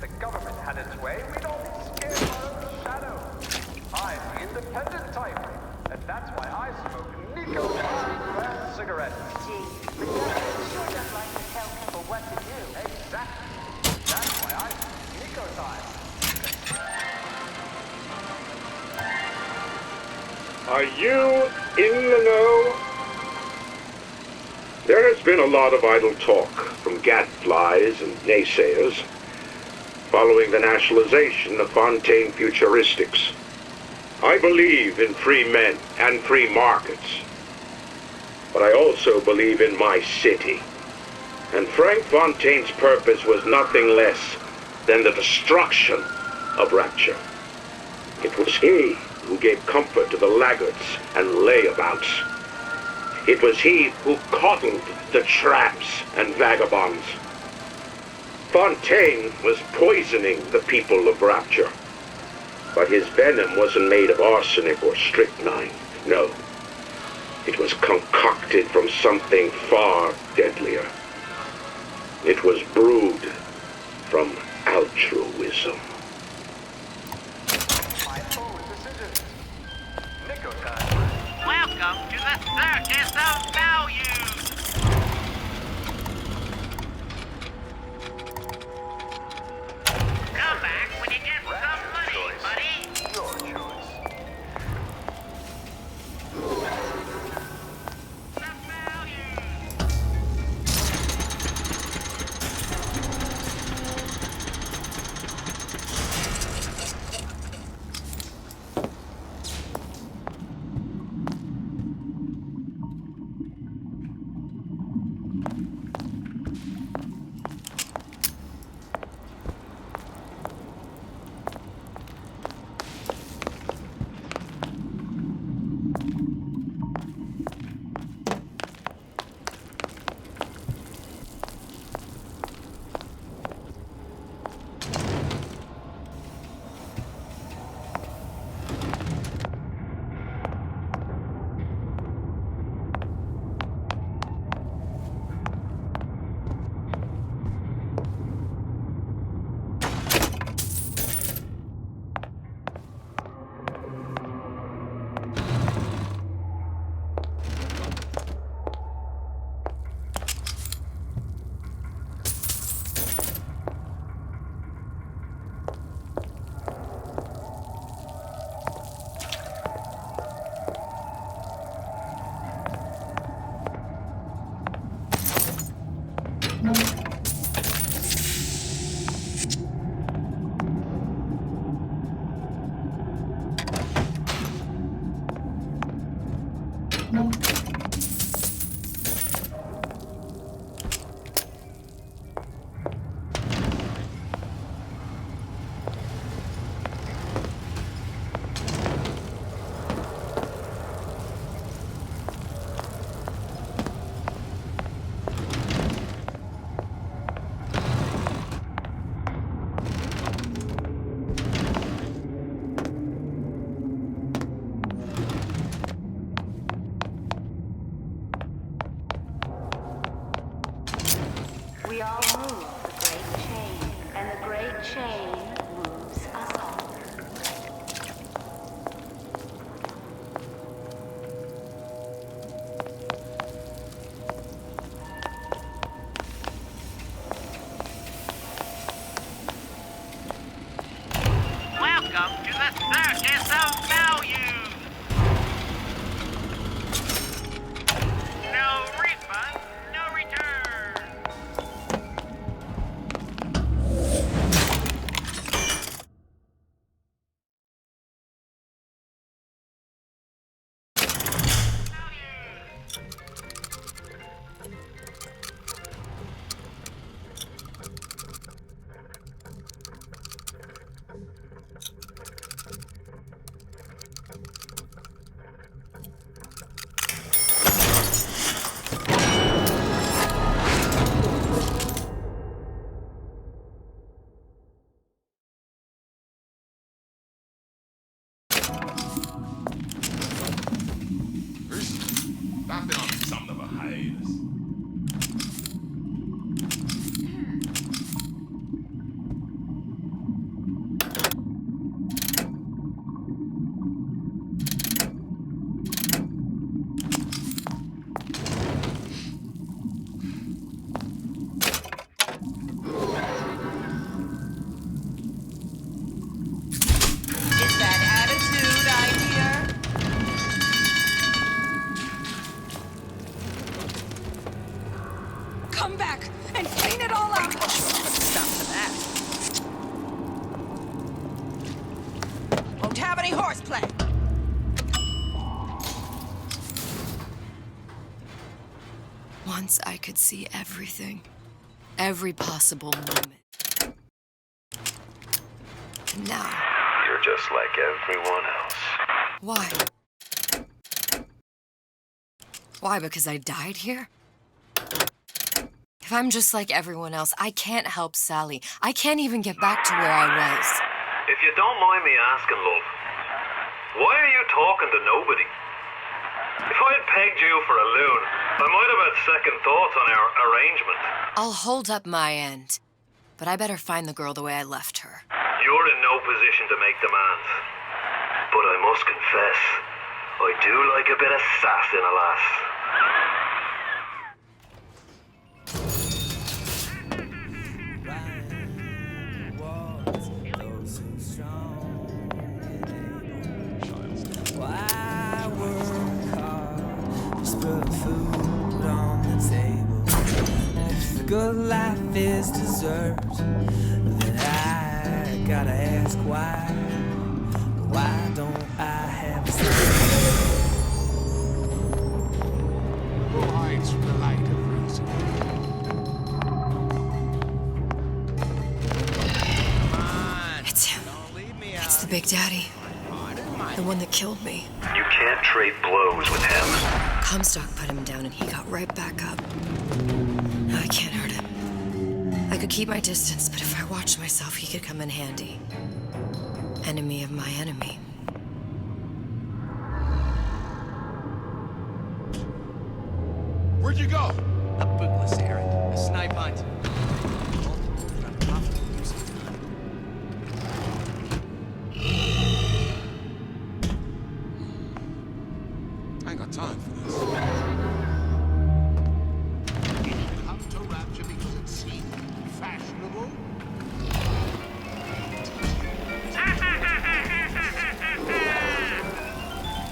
the government had its way, we'd all be scared of our own shadow. I'm the independent type, and that's why I smoke Nico brand cigarettes. Gee, the government sure does like to tell people what to do. Exactly. That's why I smoke Nico time. Are you in the know? There has been a lot of idle talk from gadflies and naysayers following the nationalization of Fontaine Futuristics. I believe in free men and free markets, but I also believe in my city. And Frank Fontaine's purpose was nothing less than the destruction of Rapture. It was he who gave comfort to the laggards and layabouts. It was he who coddled the tramps and vagabonds. Fontaine was poisoning the people of Rapture. But his venom wasn't made of arsenic or strychnine. No. It was concocted from something far deadlier. It was brewed from altruism. My own decisions. Nico time. Welcome to the Circus of Values! Come back when you get some money, buddy! Your choice. The Values! We all move the great chain, and the great chain moves us all. Welcome to the Circus of Values! No refund, no return! come back and clean it all up. Stop for that. Won't have any horseplay. Once I could see everything. Every possible moment. And now... You're just like everyone else. Why? Why, because I died here? If I'm just like everyone else, I can't help Sally. I can't even get back to where I was. If you don't mind me asking, love, why are you talking to nobody? If I'd pegged you for a loon, I might have had second thoughts on our arrangement. I'll hold up my end, but I better find the girl the way I left her. You're in no position to make demands. But I must confess, I do like a bit of sass in a lass. Good life is dessert, then I gotta ask why don't I have a Hides from the light of reason. It's him. It's the Big Daddy. The one that killed me. You can't trade blows with him. Comstock put him down and he got right back up. No, I can't hurt him. I could keep my distance, but if I watched myself, he could come in handy. Enemy of my enemy. Where'd you go? A bootless errand. A snipe hunt. I ain't got time for this. Come to Rapture because it seemed fashionable?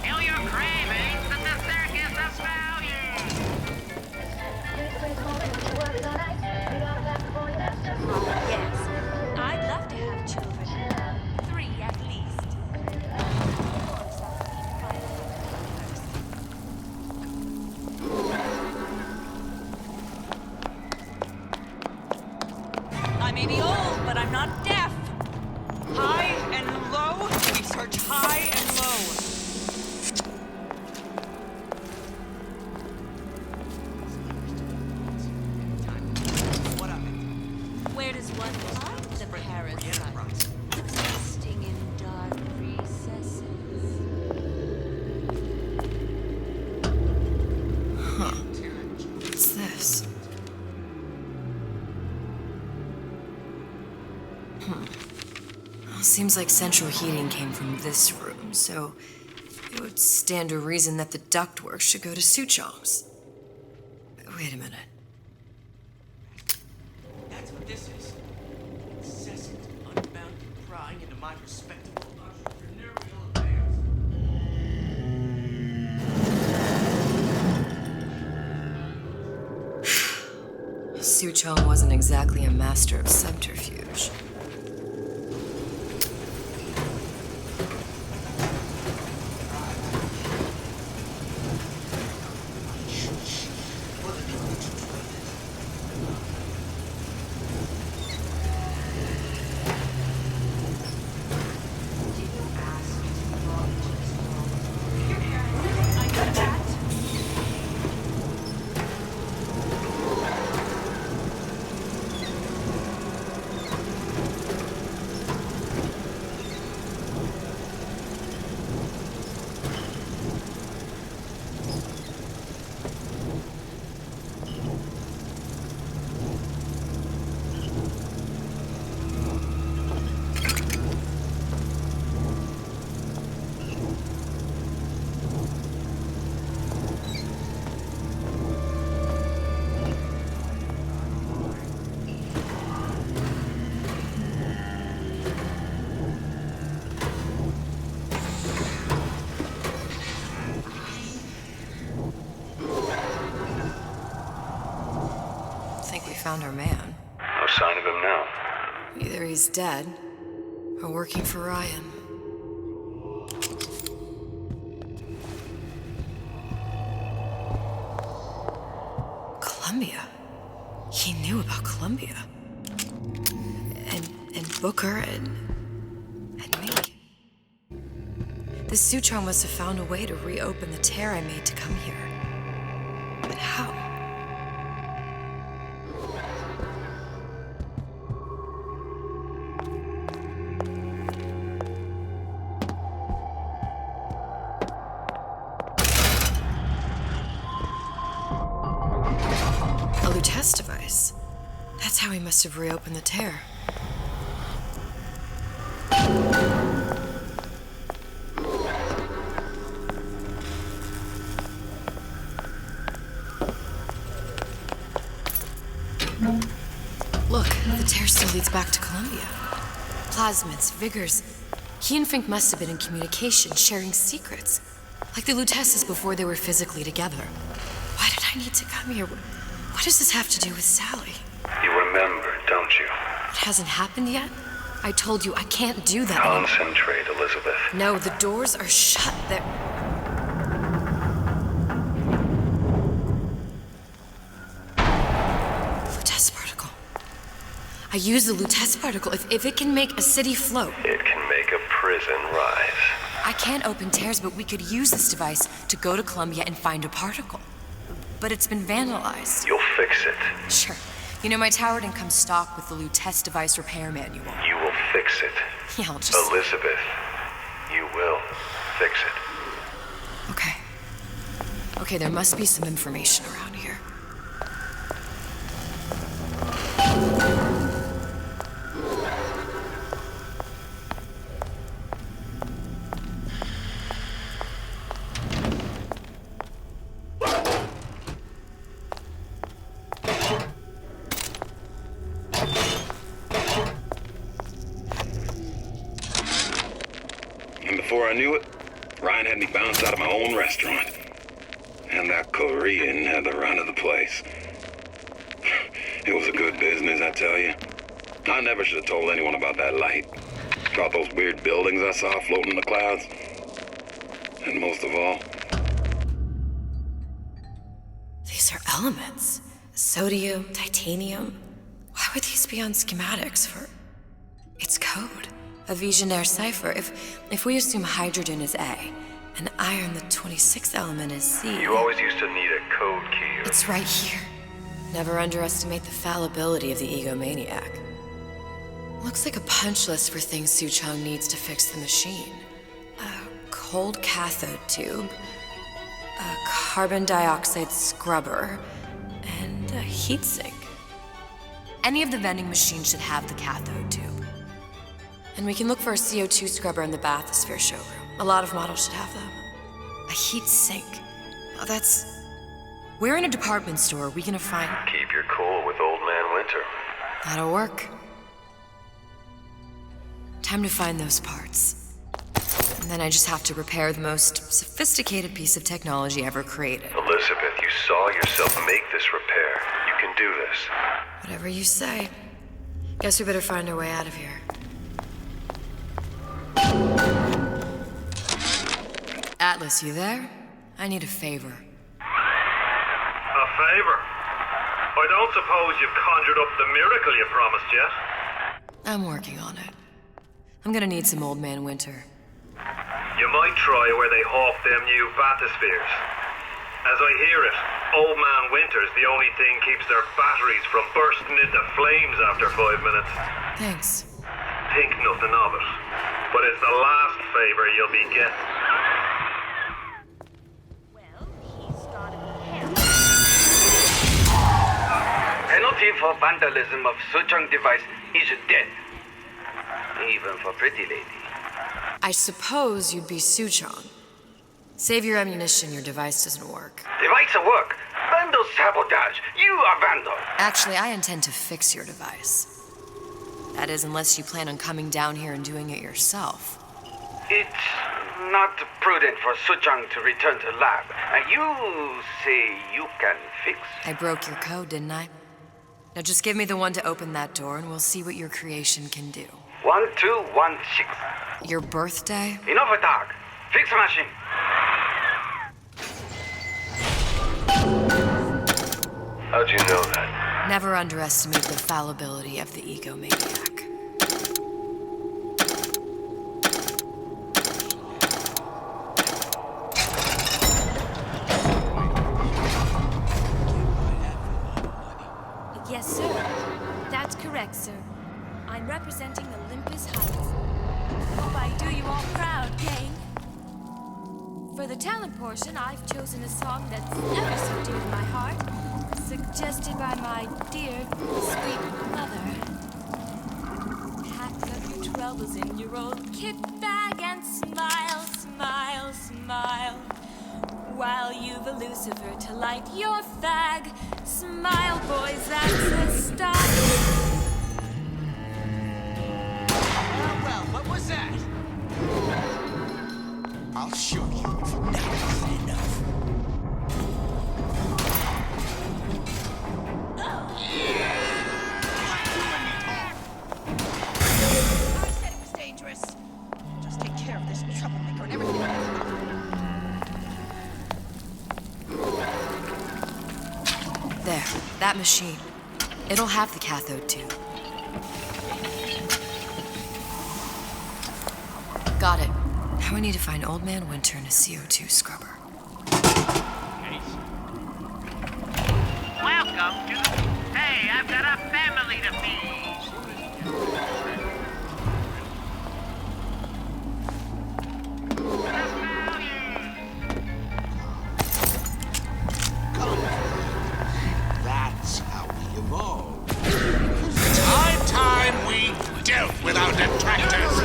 Kill your cravings at the circus of value. Yes, I'd love to have children. 3 at least. I may be old, but I'm not deaf. High and low, we search high and low. What of it? Where does one find the parasite? Nesting in dark recesses. What's this? Well, seems like central heating came from this room, so it would stand to reason that the ductwork should go to Suchong's. Wait a minute. That's what this is. Incessant, unbound prying into my respectable entrepreneurial affairs. Suchong wasn't exactly a master of subterfuge. found our man. No sign of him now. Either he's dead, or working for Ryan. Columbia. He knew about Columbia. And Booker and me. The Suchong must have found a way to reopen the tear I made to come here. But how? A Lutece device. That's how he must have reopened the tear. Look, the tear still leads back to Columbia. Plasmids, Vigors. He and Fink must have been in communication, sharing secrets. Like the Luteces before they were physically together. Why did I need to come here? What does this have to do with Sally? You remember, don't you? It hasn't happened yet? I told you I can't do that anymore. Concentrate, Elizabeth. No, the doors are shut. They're... Lutece particle. I use the Lutece particle. If it can make a city float. It can make a prison rise. I can't open tears, but we could use this device to go to Columbia and find a particle. But it's been vandalized. You'll fix it. Sure. You know, my tower didn't come stock with the Lutece device repair manual. You will fix it. Yeah, I'll just... Elizabeth, you will fix it. Okay. Okay, there must be some information around here. And before I knew it, Ryan had me bounced out of my own restaurant. And that Korean had the run of the place. It was a good business, I tell you. I never should have told anyone about that light. About those weird buildings I saw floating in the clouds. And most of all... These are elements. Sodium, titanium. Why would these be on schematics for... It's code. A Visionaire cipher. If we assume hydrogen is A, and iron, the 26th element, is C... You always used to need a code key. It's right here. Never underestimate the fallibility of the egomaniac. Looks like a punch list for things Suchong needs to fix the machine. A cold cathode tube, a carbon dioxide scrubber, and a heatsink. Any of the vending machines should have the cathode tube. And we can look for a CO2 scrubber in the bathysphere showroom. A lot of models should have them. A heat sink. Oh, that's... Where in a department store are we gonna find... Keep your cool with Old Man Winter. That'll work. Time to find those parts. And then I just have to repair the most sophisticated piece of technology ever created. Elizabeth, you saw yourself make this repair. You can do this. Whatever you say. Guess we better find our way out of here. Atlas, you there? I need a favor. A favor? I don't suppose you've conjured up the miracle you promised yet? I'm working on it. I'm gonna need some Old Man Winter. You might try where they hawk them new bathyspheres. As I hear it, Old Man Winter's the only thing keeps their batteries from bursting into flames after 5 minutes. Thanks. Think nothing of it. But it's the last favor you'll be getting. Penalty for vandalism of Suchong device is death. Even for pretty lady. I suppose you'd be Suchong. Save your ammunition, your device doesn't work. Device at work. Vandal sabotage. You are vandal. Actually, I intend to fix your device. That is, unless you plan on coming down here and doing it yourself. It's not prudent for Suchong to return to lab. You say you can fix? I broke your code, didn't I? Now just give me the one to open that door and we'll see what your creation can do. 1216. Your birthday? Enough attack. Fix machine. How'd you know that? Never underestimate the fallibility of the egomaniac. Yes, sir. That's correct, sir. I'm representing Olympus Heights. Hope I do you all proud, gang. For the talent portion, I've chosen a song that's ever so dear to my heart, suggested by my dear, sweet mother. Pack up your troubles in your old kit bag and smile, smile, smile. While you've a Lucifer to light your fag. Smile, boys, that's the style. Well, what was that? I'll show you if that isn't enough. I said it was dangerous. Just take care of this troublemaker and everything will be fine. There, that machine. It'll have the cathode tube. Got it. Now we need to find Old Man Winter and a CO2 scrubber. Welcome to... Hey, I've got a family to feed. That's how we evolve. It's high time we dealt with our detractors.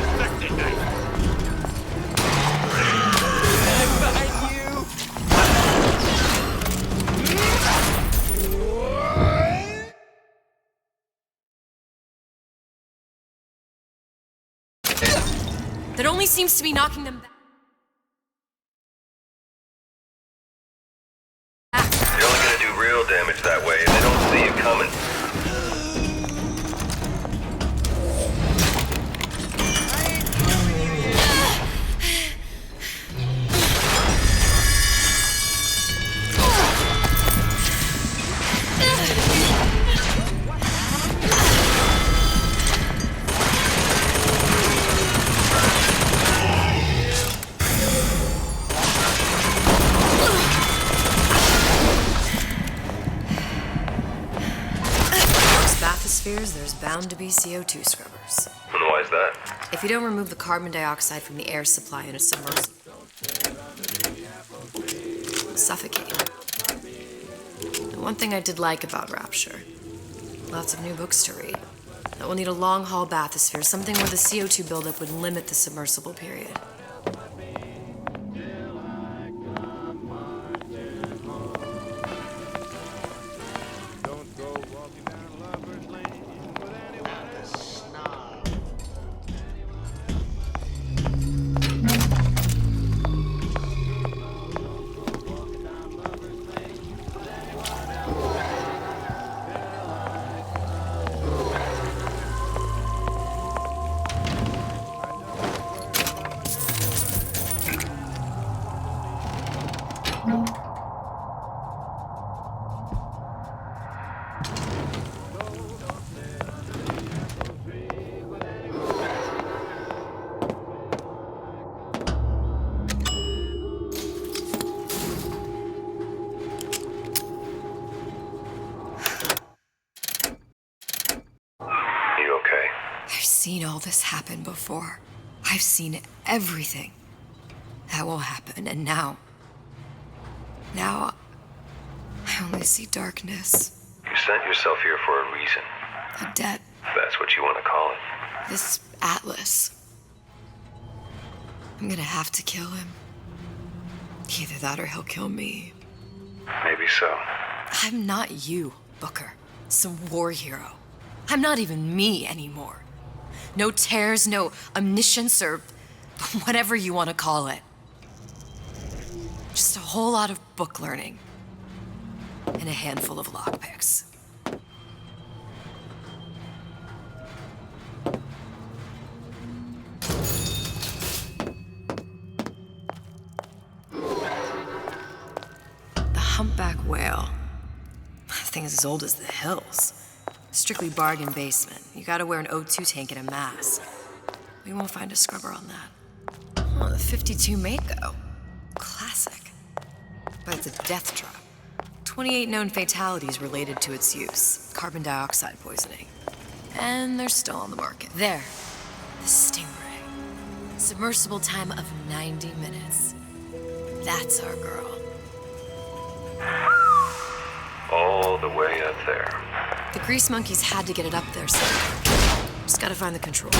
That only seems to be knocking them back. You're only gonna do real damage that way if they don't see you coming. There's bound to be CO2 scrubbers. And why is that? If you don't remove the carbon dioxide from the air supply in a submersible, suffocate. And one thing I did like about Rapture, lots of new books to read. That will need a long-haul bathysphere, something where the CO2 buildup would limit the submersible period. I've seen all this happen before. I've seen everything that will happen, and now I only see darkness. You sent yourself here for a reason. A debt. That's what you want to call it. This Atlas. I'm gonna have to kill him. Either that or he'll kill me. Maybe so. I'm not you, Booker. Some war hero. I'm not even me anymore. No tears, no omniscience, or whatever you want to call it. Just a whole lot of book learning. And a handful of lockpicks. old as the hills. Strictly bargain basement. You gotta wear an O2 tank and a mask. We won't find a scrubber on that. Oh, the 52 Mako. Classic. But it's a death trap. 28 known fatalities related to its use. Carbon dioxide poisoning. And they're still on the market. There. The Stingray. Submersible time of 90 minutes. That's our girl. All the way up there. The grease monkeys had to get it up there somehow. Just gotta find the controls.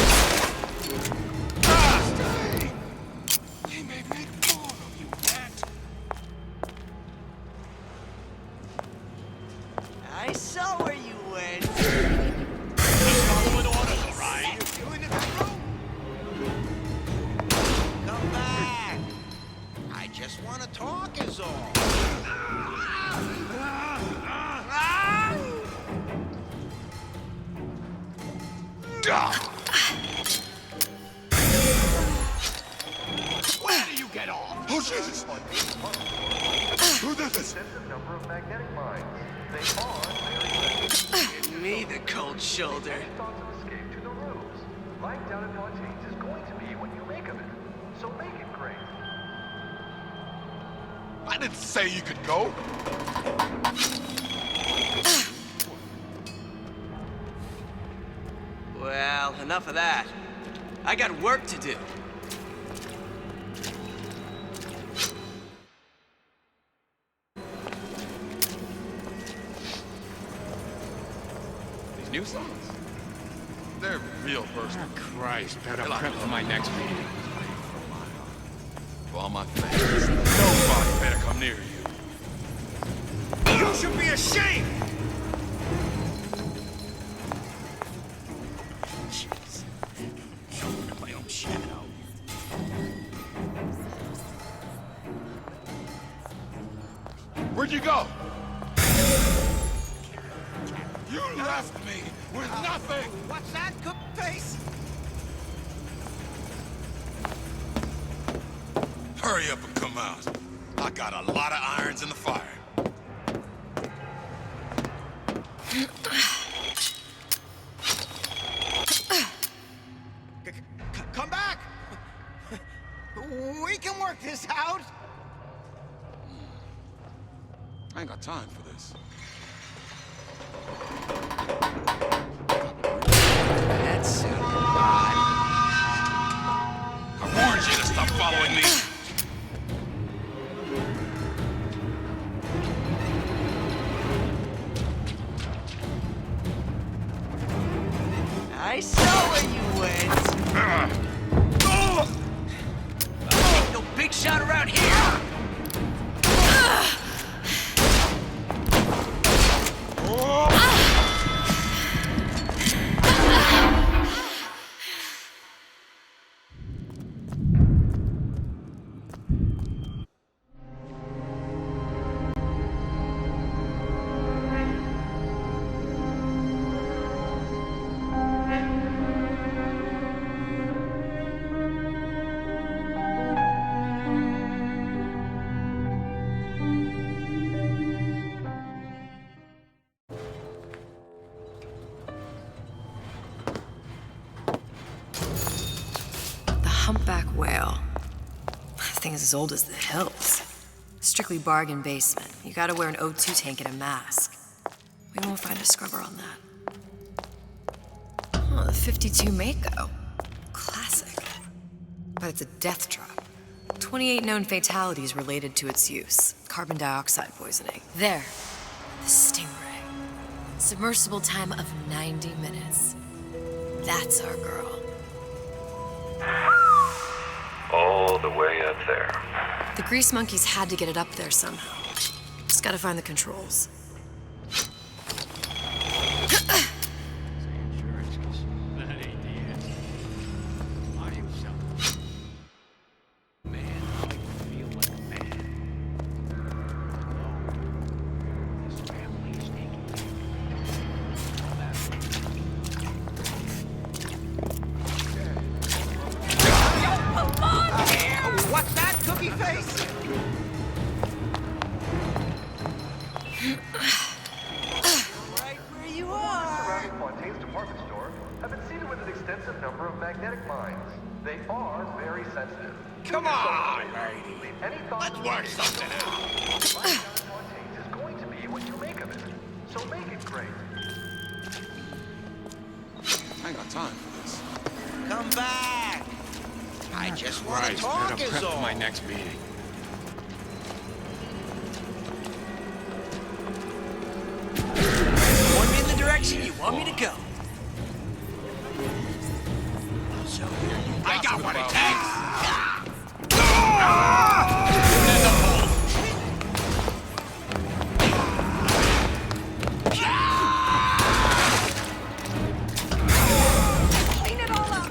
He may make more of you, cat. I saw where you went. Just following orders, all right? You in the back room? Come back. I just want to talk is all. Where do you get off? Oh, Jesus! Who did this? Extensive number of magnetic mines. They are very effective. Give me the cold shoulder. Thought to escape to the roofs. Light down in how it is going to be what you make of it. So make it great. I didn't say you could go. Well, enough of that. I got work to do. These new songs? They're real personal. Oh, Christ, better prep for my next meeting. For all my fans, nobody better come near you. You should be ashamed! Jeez. Showing up my own shadow. Where'd you go? You left me with nothing! What's that, cook face? Hurry up and come out. I got a lot of irons in the fire. Come back! We can work this out! I ain't got time for this. That's soon. Bye. I warned you to stop following me. I saw where you went. Ain't no big shot around here. Humpback whale. That thing is as old as the hills. Strictly bargain basement. You gotta wear an O2 tank and a mask. We won't find a scrubber on that. Oh, the 52 Mako. Classic. But it's a death trap. 28 known fatalities related to its use. Carbon dioxide poisoning. There. The Stingray. Submersible time of 90 minutes. That's our girl. All the way up there. The grease monkeys had to get it up there somehow. Just gotta find the controls. What's that, cookie face? number of magnetic mines. They are very sensitive. Come on, lady. Any thought Let's work something out. My taste is going to be what you make of it. So make it great. I ain't got time for this. Come back. I just want to Right, talk better is prep for all. my next meeting. Point me in the direction you want me to go. I got what it takes. Clean it all up.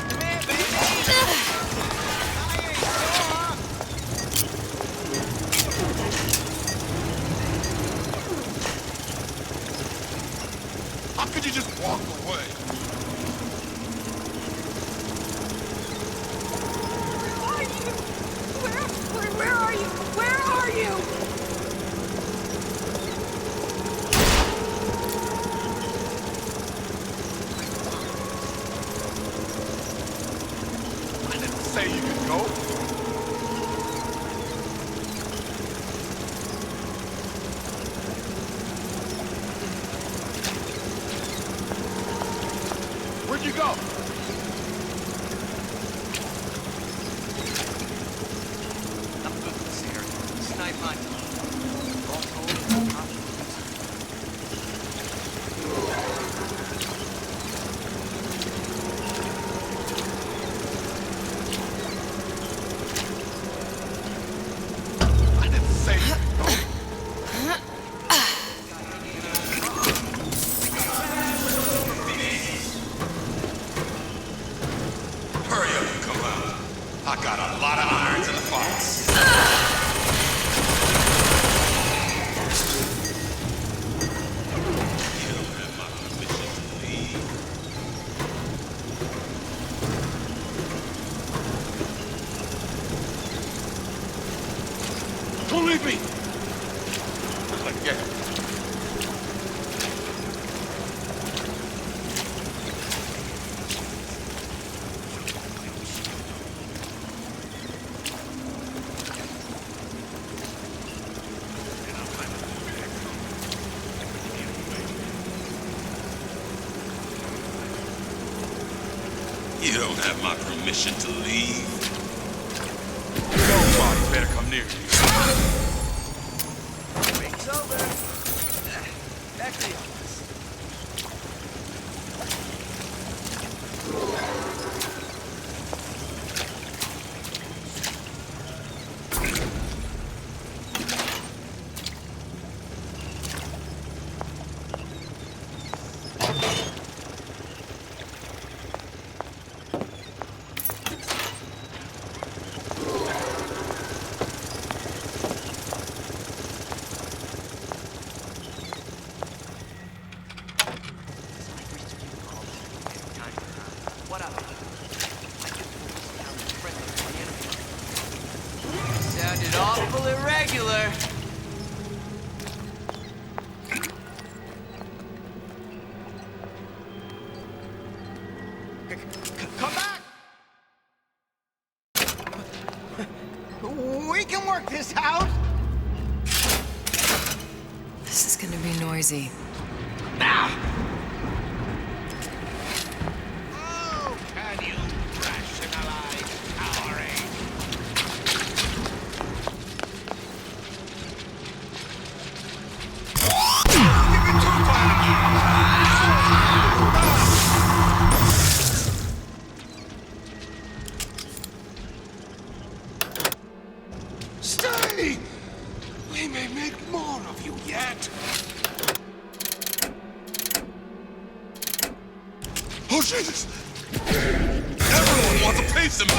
Come here, baby. How could you just walk away? Where are you? Where are you? I didn't say you could go. Where'd you go? I'm good with this area. Snipe hunt. All told, it's not I didn't say you could go. Hurry up and come out. I got a lot of irons in the fire. You don't have my permission to leave. Don't leave me! Just like get him. You don't have my permission to leave. Nobody better come near you. Break's over. Back to the office. What up? I can pull this down and friend with my enemy. Sounded awful irregular. Come back! We can work this out! This is gonna be noisy. Now! Oh, can you rationalize our age? You've been too far again. Stay! We may make more of you yet. Oh, Jesus! Everyone wants a piece of me!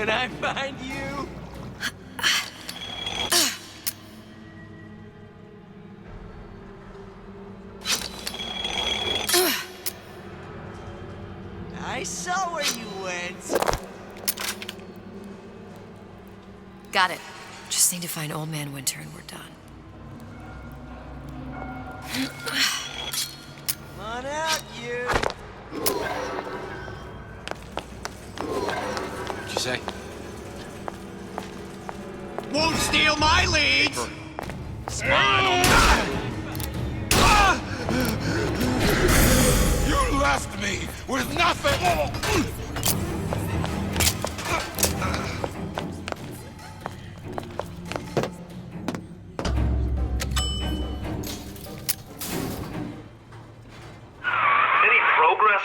when I find you. I saw where you went. Got it. Just need to find Old Man Winter and we're done. Come on out, you. What'd you say? Won't steal my leads! Smile. You left me with nothing!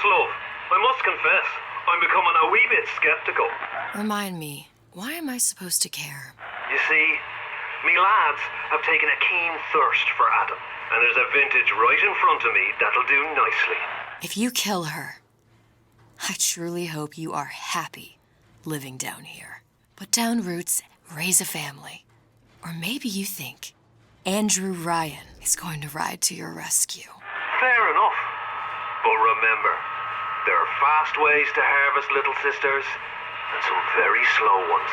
Love, I must confess, I'm becoming a wee bit skeptical. Remind me, why am I supposed to care? You see, me lads have taken a keen thirst for Adam, and there's a vintage right in front of me that'll do nicely. If you kill her, I truly hope you are happy living down here. Put down roots, raise a family. Or maybe you think Andrew Ryan is going to ride to your rescue. Fair enough. But remember, there are fast ways to harvest little sisters, and some very slow ones.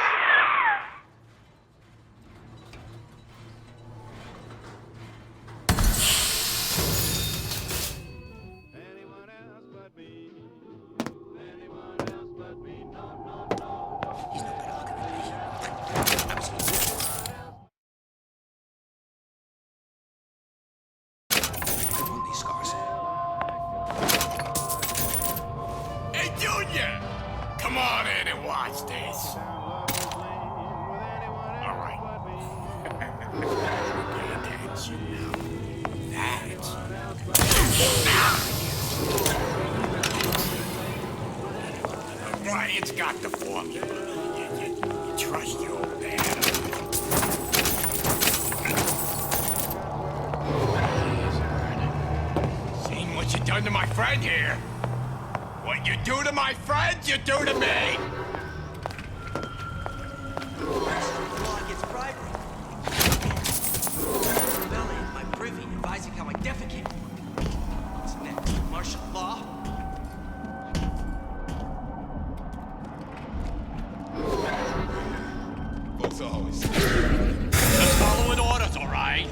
Come on in and watch this. All right. Pay attention now. That's... Brian's got the formula. You trust your old man. Seen what you done to my friend here. What you do to my friends, you do to me! Law against bribery. Belly in my privy advising how I defecate. What's next? Martial law? Folks always just following orders, all right?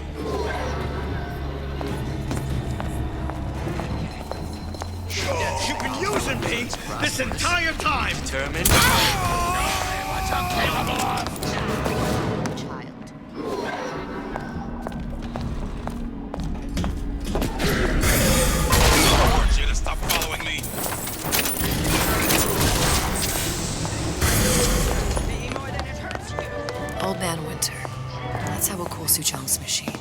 You've been using me this entire time! Determined. What's I'm capable of? I want you to stop following me. Old Man Winter. That's how we'll cool Suchong's machine.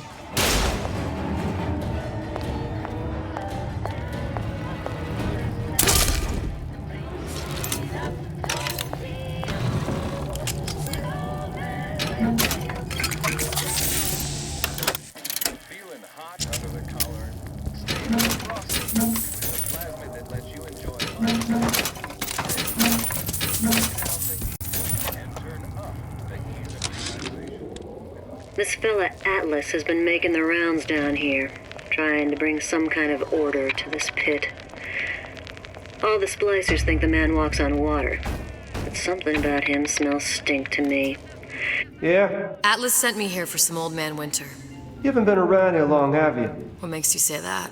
This fella Atlas has been making the rounds down here, trying to bring some kind of order to this pit. All the splicers think the man walks on water, but something about him smells stink to me. Yeah? Atlas sent me here for some Old Man Winter. You haven't been around here long, have you? What makes you say that?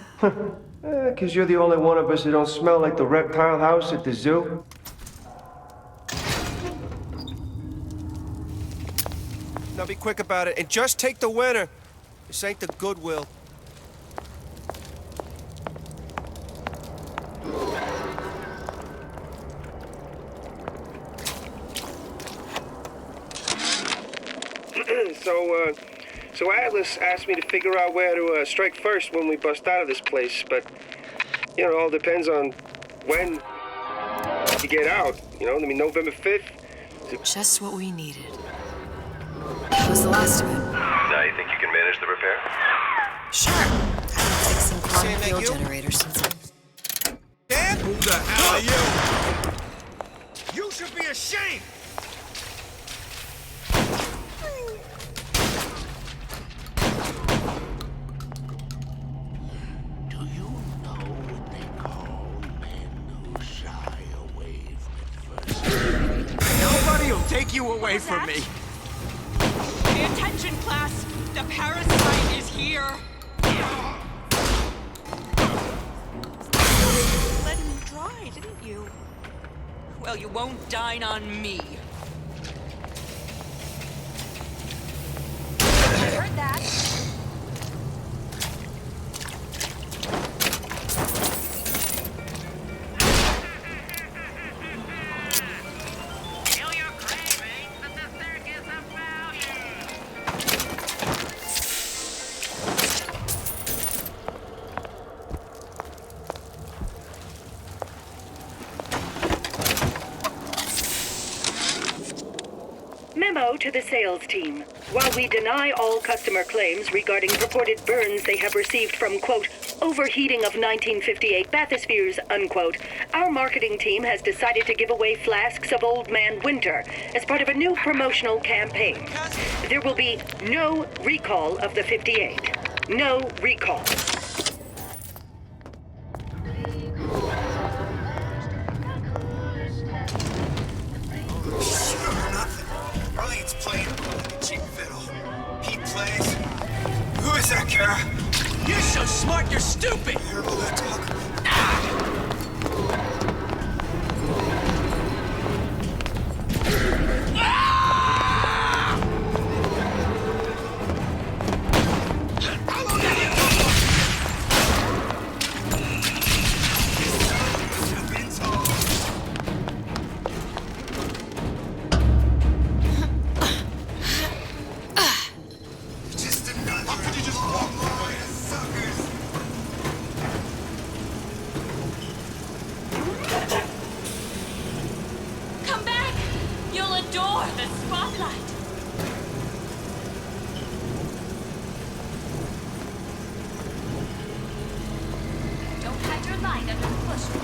'Cause you're the only one of us that don't smell like the reptile house at the zoo. Now be quick about it, and just take the winner. This ain't the Goodwill. So Atlas asked me to figure out where to strike first when we bust out of this place, but, you know, it all depends on when you get out, you know? I mean, November 5th? Just what we needed. That was the last of it. Now you think you can manage the repair? Sure. I've been fixing quantum fuel generators since Dan? Who the hell are you? You should be ashamed! away from me. Pay attention, class. The parasite is here. Let him dry, didn't you? Well, you won't dine on me. I heard that. Kill your cravings at the circus of value. Memo to the sales team. While we deny all customer claims regarding purported burns they have received from, quote, overheating of 1958 bathyspheres, unquote, our marketing team has decided to give away flasks of Old Man Winter as part of a new promotional campaign. There will be no recall of the 58. No recall. Brilliant's playing a cheap fiddle. He plays. Who is that, Kara? You're so smart, you're stupid! Hear all that talk? Come back! You'll adore the spotlight. Don't hide your light under the bushel.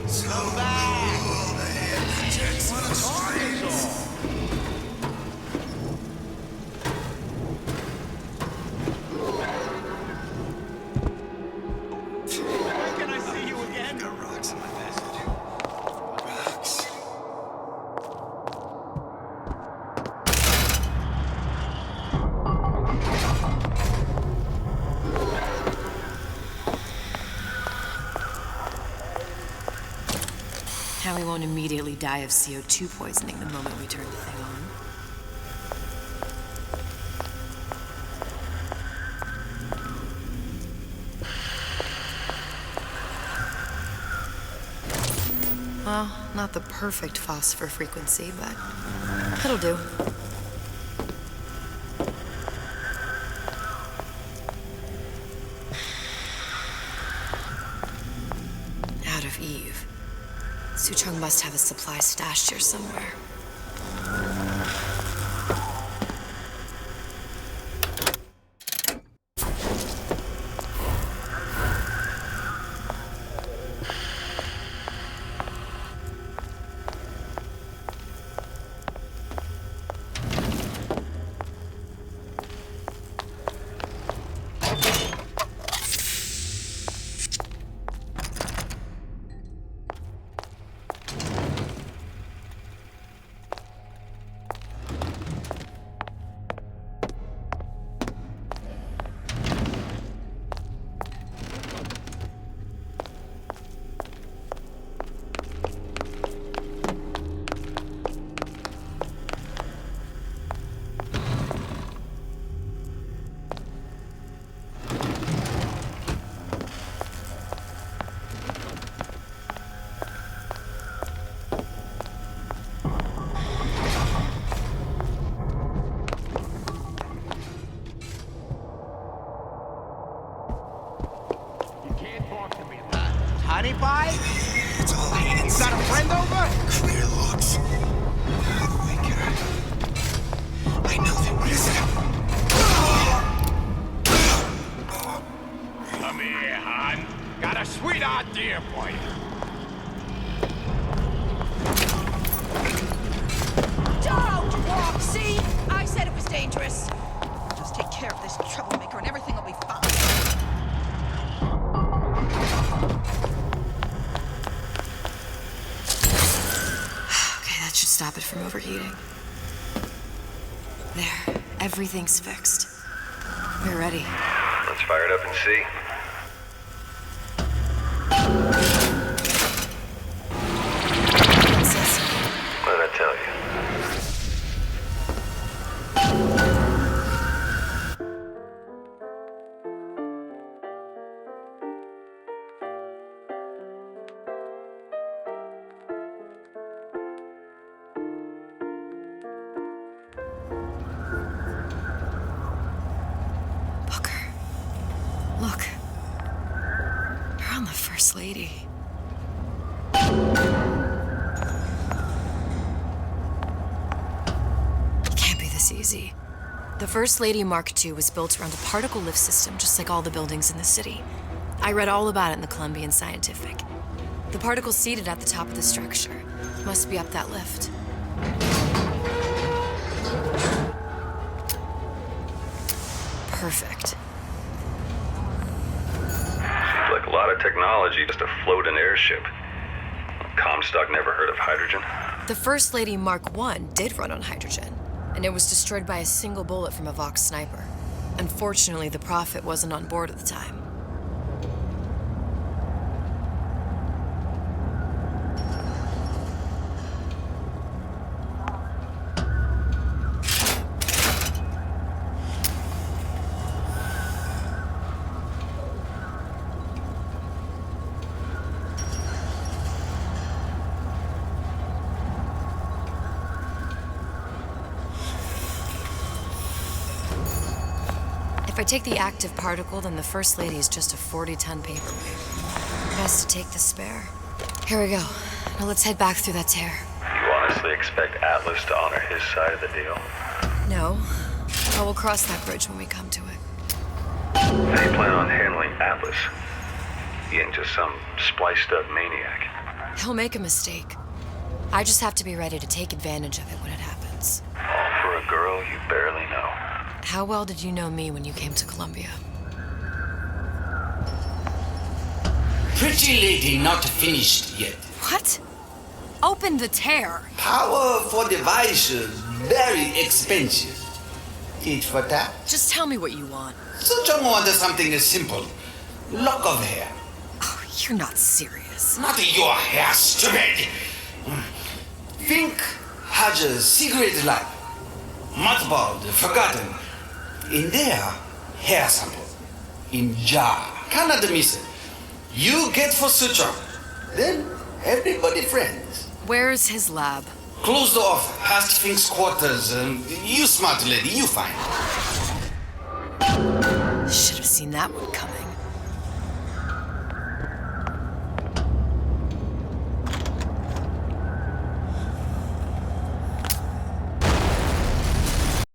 So bad! What a story! When can I see you again? Got rocks in my passage. Rocks. Now we won't immediately die of CO2 poisoning the moment we turn the thing on. Well, not the perfect phosphor frequency, but it'll do. Out of Eve. Suchong must have a supply stashed here somewhere. Honey pie? It's all hands. You got a friend over? Clear looks. I know that. What is it? Come here, hon. Got a sweet idea for you. dangerous. Just take care of this troublemaker and everything will be fine. Okay, that should stop it from overheating. There, everything's fixed. We're ready. Let's fire it up and see. What did I tell you? Look. You're on the First Lady. It can't be this easy. The First Lady Mark II was built around a particle lift system just like all the buildings in the city. I read all about it in the Columbian Scientific. The particles seated at the top of the structure must be up that lift. Perfect. Seems like a lot of technology just to float an airship. Comstock never heard of hydrogen. The First Lady Mark I did run on hydrogen, and it was destroyed by a single bullet from a Vox sniper. Unfortunately, the Prophet wasn't on board at the time. If I take the active particle, then the First Lady is just a 40-ton paperweight. Best to take the spare. Here we go. Now let's head back through that tear. You honestly expect Atlas to honor his side of the deal? No. But we'll cross that bridge when we come to it. How do you plan on handling Atlas? He ain't just some spliced-up maniac. He'll make a mistake. I just have to be ready to take advantage of it when it happens. All for a girl you barely know. How well did you know me when you came to Columbia? Pretty lady not finished yet. What? Open the tear. Powerful device, very expensive. Tit for tat. Just tell me what you want. Suchong wants something simple. Lock of hair. Oh, you're not serious. Not your hair, stupid. Think has a secret life. Mothballed, forgotten. In there, hair sample. In jar. Cannot miss it. You get for Suchong. Then everybody friends. Where's his lab? Closed off, past Fink's quarters. You smart lady, you find. Should have seen that one coming.